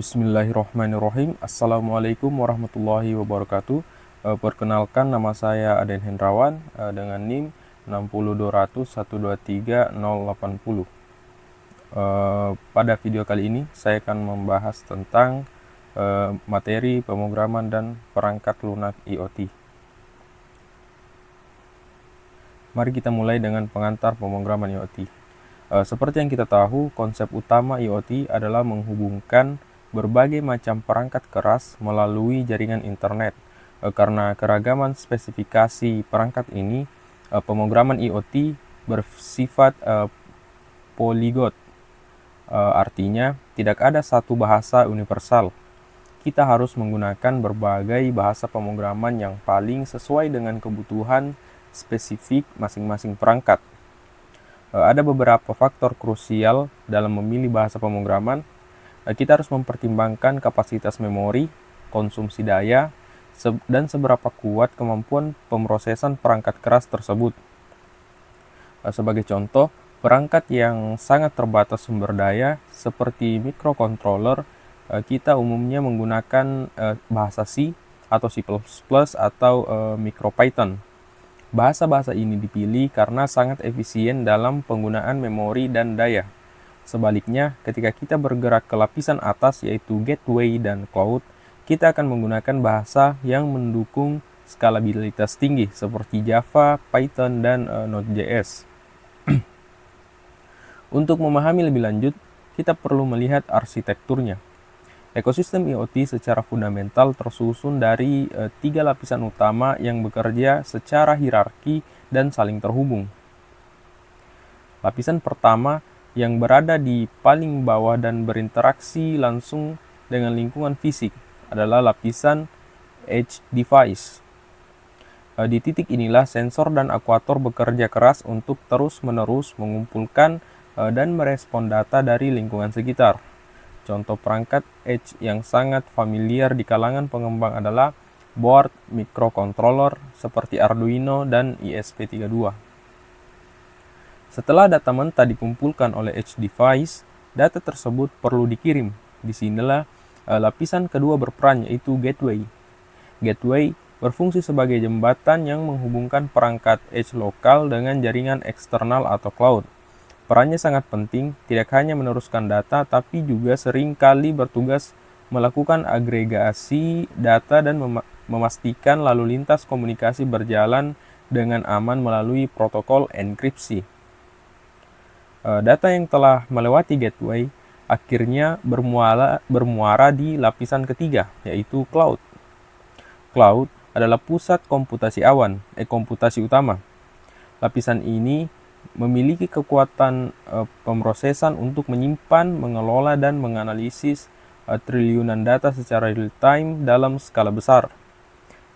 Bismillahirrahmanirrahim. Assalamualaikum warahmatullahi wabarakatuh. Perkenalkan, nama saya Aden Hendrawan dengan NIM 60200123080. Pada video kali ini saya akan membahas tentang materi pemrograman dan perangkat lunak IoT. Mari kita mulai dengan pengantar pemrograman IoT. Seperti yang kita tahu, konsep utama IoT adalah menghubungkan berbagai macam perangkat keras melalui jaringan internet. Karena keragaman spesifikasi perangkat ini, pemrograman IoT bersifat polyglot. Artinya, tidak ada satu bahasa universal. Kita harus menggunakan berbagai bahasa pemrograman yang paling sesuai dengan kebutuhan spesifik masing-masing perangkat. Ada beberapa faktor krusial dalam memilih bahasa pemrograman. Kita harus mempertimbangkan kapasitas memori, konsumsi daya, dan seberapa kuat kemampuan pemrosesan perangkat keras tersebut. Sebagai contoh, perangkat yang sangat terbatas sumber daya seperti microcontroller, kita umumnya menggunakan bahasa C atau C++ atau MicroPython. Bahasa-bahasa ini dipilih karena sangat efisien dalam penggunaan memori dan daya. Sebaliknya, ketika kita bergerak ke lapisan atas yaitu gateway dan cloud, kita akan menggunakan bahasa yang mendukung skalabilitas tinggi seperti Java, Python, dan Node.js. Untuk memahami lebih lanjut, kita perlu melihat arsitekturnya. Ekosistem IoT secara fundamental tersusun dari 3 lapisan utama yang bekerja secara hierarki dan saling terhubung. Lapisan pertama yang berada di paling bawah dan berinteraksi langsung dengan lingkungan fisik adalah lapisan edge device. Di titik inilah sensor dan aktuator bekerja keras untuk terus-menerus mengumpulkan dan merespon data dari lingkungan sekitar. Contoh perangkat edge yang sangat familiar di kalangan pengembang adalah board microcontroller seperti Arduino dan ESP32. Setelah data mentah dikumpulkan oleh edge device, data tersebut perlu dikirim. Disinilah lapisan kedua berperan, yaitu gateway. Gateway berfungsi sebagai jembatan yang menghubungkan perangkat edge lokal dengan jaringan eksternal atau cloud. Perannya sangat penting, tidak hanya meneruskan data, tapi juga sering kali bertugas melakukan agregasi data dan memastikan lalu lintas komunikasi berjalan dengan aman melalui protokol enkripsi. Data yang telah melewati gateway akhirnya bermuara di lapisan ketiga, yaitu cloud. Cloud adalah pusat komputasi utama. Lapisan ini memiliki kekuatan pemrosesan untuk menyimpan, mengelola, dan menganalisis triliunan data secara real-time dalam skala besar.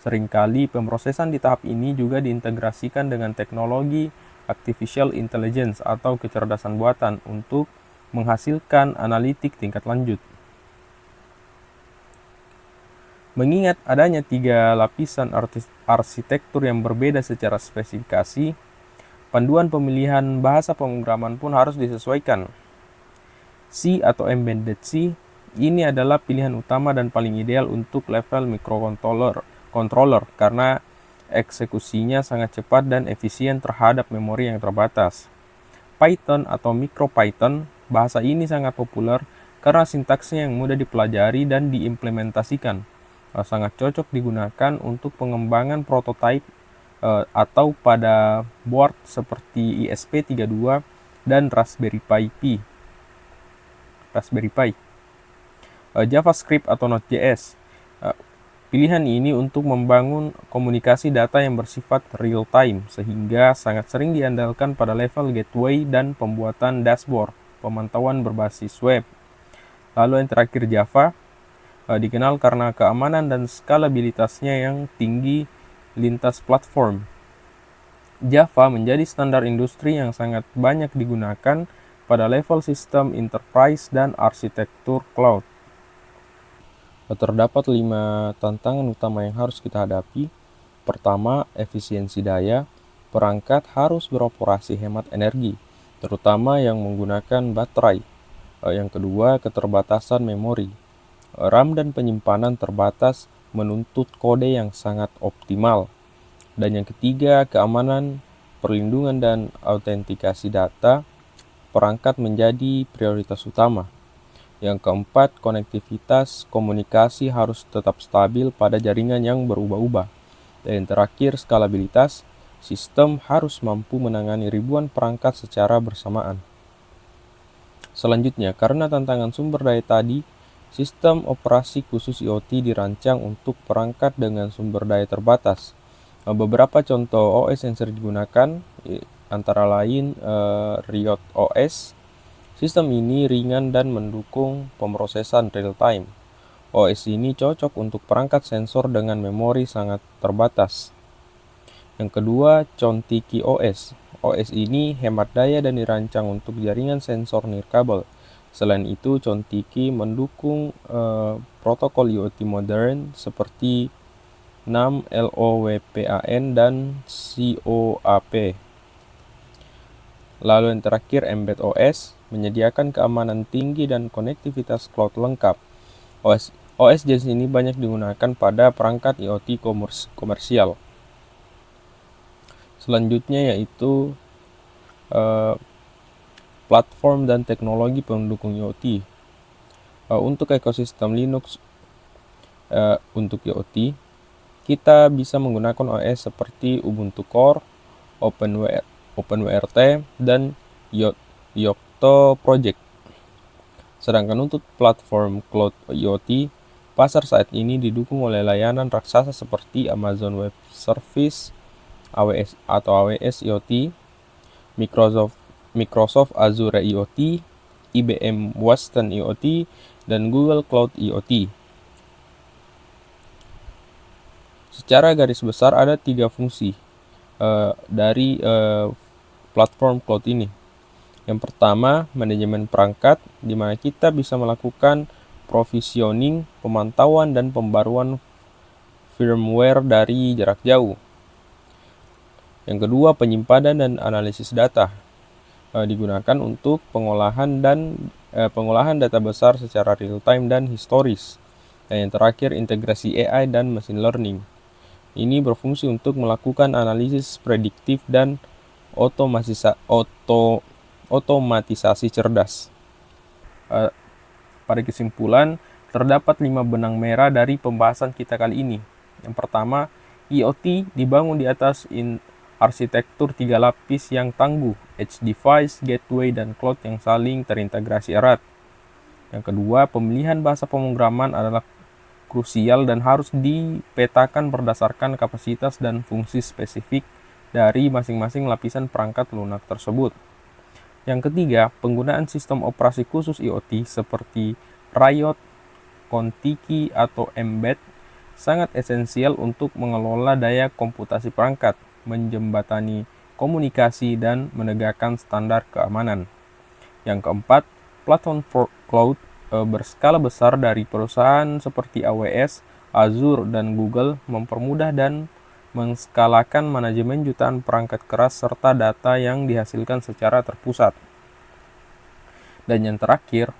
Seringkali pemrosesan di tahap ini juga diintegrasikan dengan teknologi artificial intelligence atau kecerdasan buatan untuk menghasilkan analitik tingkat lanjut. Mengingat adanya 3 lapisan arsitektur yang berbeda secara spesifikasi, panduan pemilihan bahasa pemrograman pun harus disesuaikan. C atau Embedded C ini adalah pilihan utama dan paling ideal untuk level microcontroller karena eksekusinya sangat cepat dan efisien terhadap memori yang terbatas. Python atau MicroPython, bahasa ini sangat populer karena sintaksnya yang mudah dipelajari dan diimplementasikan. Sangat cocok digunakan untuk pengembangan prototipe atau pada board seperti ESP32 dan Raspberry Pi. JavaScript atau Node.js. Pilihan ini untuk membangun komunikasi data yang bersifat real-time, sehingga sangat sering diandalkan pada level gateway dan pembuatan dashboard, pemantauan berbasis web. Lalu yang terakhir Java, dikenal karena keamanan dan skalabilitasnya yang tinggi lintas platform. Java menjadi standar industri yang sangat banyak digunakan pada level sistem enterprise dan arsitektur cloud. Terdapat 5 tantangan utama yang harus kita hadapi. Pertama, efisiensi daya. Perangkat harus beroperasi hemat energi, terutama yang menggunakan baterai. Yang kedua, keterbatasan memori. RAM dan penyimpanan terbatas menuntut kode yang sangat optimal. Dan yang ketiga, keamanan, perlindungan, dan autentikasi data perangkat menjadi prioritas utama. Yang keempat, konektivitas komunikasi harus tetap stabil pada jaringan yang berubah-ubah. Dan yang terakhir, skalabilitas, sistem harus mampu menangani ribuan perangkat secara bersamaan. Selanjutnya, karena tantangan sumber daya tadi, sistem operasi khusus IoT dirancang untuk perangkat dengan sumber daya terbatas. Beberapa contoh OS yang sering digunakan antara lain Riot OS. Sistem ini ringan dan mendukung pemrosesan real-time. OS ini cocok untuk perangkat sensor dengan memori sangat terbatas. Yang kedua, Contiki OS. OS ini hemat daya dan dirancang untuk jaringan sensor nirkabel. Selain itu, Contiki mendukung protokol IoT modern seperti NAM, LoWPAN, dan CoAP. Lalu yang terakhir, Mbed OS menyediakan keamanan tinggi dan konektivitas cloud lengkap. OS jenis ini banyak digunakan pada perangkat IoT komersial. Selanjutnya yaitu platform dan teknologi pendukung IoT. Untuk ekosistem Linux untuk IoT, kita bisa menggunakan OS seperti Ubuntu Core, OpenWRT, dan Yocto Project. Sedangkan untuk platform cloud IoT, pasar saat ini didukung oleh layanan raksasa seperti Amazon Web Service, AWS IoT, Microsoft Azure IoT, IBM Watson IoT, dan Google Cloud IoT. Secara garis besar ada 3 fungsi dari platform cloud ini. Yang pertama, manajemen perangkat, di mana kita bisa melakukan provisioning, pemantauan, dan pembaruan firmware dari jarak jauh. Yang kedua, penyimpanan dan analisis data, digunakan untuk pengolahan data besar secara real time dan historis. Dan yang terakhir, integrasi AI dan machine learning. Ini berfungsi untuk melakukan analisis prediktif dan otomatisasi cerdas. Pada kesimpulan, terdapat 5 benang merah dari pembahasan kita kali ini. Yang pertama, IoT dibangun di atas arsitektur 3 lapis yang tangguh, edge device, gateway, dan cloud yang saling terintegrasi erat. Yang kedua, pemilihan bahasa pemrograman adalah krusial dan harus dipetakan berdasarkan kapasitas dan fungsi spesifik dari masing-masing lapisan perangkat lunak tersebut. Yang ketiga, penggunaan sistem operasi khusus IoT seperti Riot, Contiki, atau Mbed sangat esensial untuk mengelola daya komputasi perangkat, menjembatani komunikasi, dan menegakkan standar keamanan. Yang keempat, platform cloud berskala besar dari perusahaan seperti AWS, Azure, dan Google mempermudah dan menskalakan manajemen jutaan perangkat keras serta data yang dihasilkan secara terpusat. Dan yang terakhir,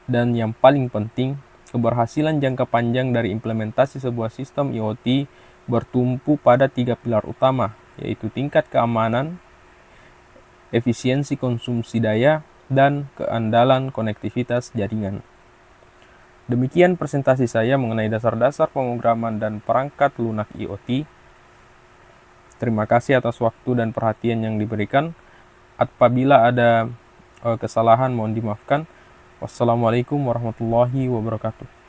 dan yang paling penting, keberhasilan jangka panjang dari implementasi sebuah sistem IoT bertumpu pada 3 pilar utama, yaitu tingkat keamanan, efisiensi konsumsi daya, dan keandalan konektivitas jaringan. Demikian presentasi saya mengenai dasar-dasar pemrograman dan perangkat lunak IoT. Terima kasih atas waktu dan perhatian yang diberikan. Apabila ada kesalahan mohon dimaafkan. Wassalamualaikum warahmatullahi wabarakatuh.